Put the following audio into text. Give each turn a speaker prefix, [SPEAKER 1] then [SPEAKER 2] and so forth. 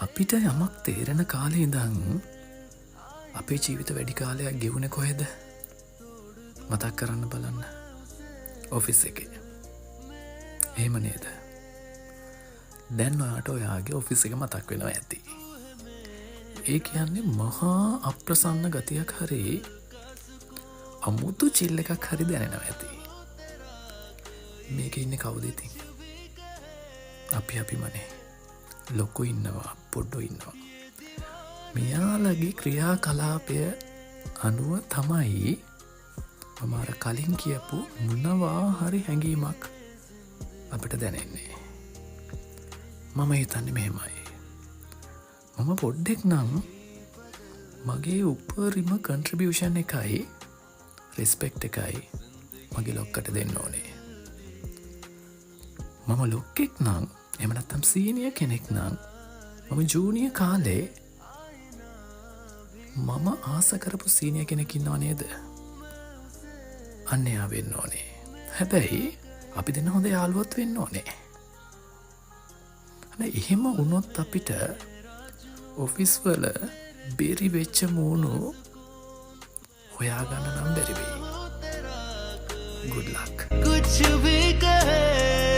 [SPEAKER 1] අපිට යමක් තේරෙන කාලේ ඉඳන් අපේ ජීවිත වැඩි කාලයක් ගෙවුනේ කොහෙද? මතක් කරන්න බලන්න. ඔෆිස් එකේ. එහෙම නේද? දැන් ඔයාට ඔයාගේ ඔෆිස් එක මතක් වෙනවා ඇති. ඒ කියන්නේ මහා අප්‍රසන්න ගතියක් හරි අමුතු චිල් එකක් හරි දැනෙනවා ඇති. මේකේ ඉන්නේ කවුද ඉතින්? අපිමනේ. ලොකු ඉන්නවා, පොඩ්ඩෝ ඉන්නවා. මෙයාලගේ ක්‍රියා කලාපය අනුව තමයි මම අර කලින් කියපු මොනවා හරි හැඟීමක් අපිට දැනෙන්නේ. මම හිතන්නේ මෙහෙමයි. මම පොඩ්ඩෙක් නම් මගේ උපරිම කන්ට්‍රිබියුෂන් එකයි රිස්පෙක්ට් එකයි මගේ ලොක්කට දෙන්න ඕනේ. මම ලොක්කෙක් නම් එහෙම නැත්නම් සීනියර් කෙනෙක් නම් මම ජූනියර් කාලේ මම ආස කරපු සීනියර් කෙනෙක් ඉන්නව නේද? අන්න එයා වෙන්න ඕනේ. හැබැයි අපි දෙන්න හොඳ යාළුවොත් වෙන්න ඕනේ. අනේ එහෙම වුණොත් අපිට ඔෆිස් වල බෙරි වෙච්ච මූණු හොයාගන්න නම් බැරි වෙයි. good luck.
[SPEAKER 2] कुछ भी कहे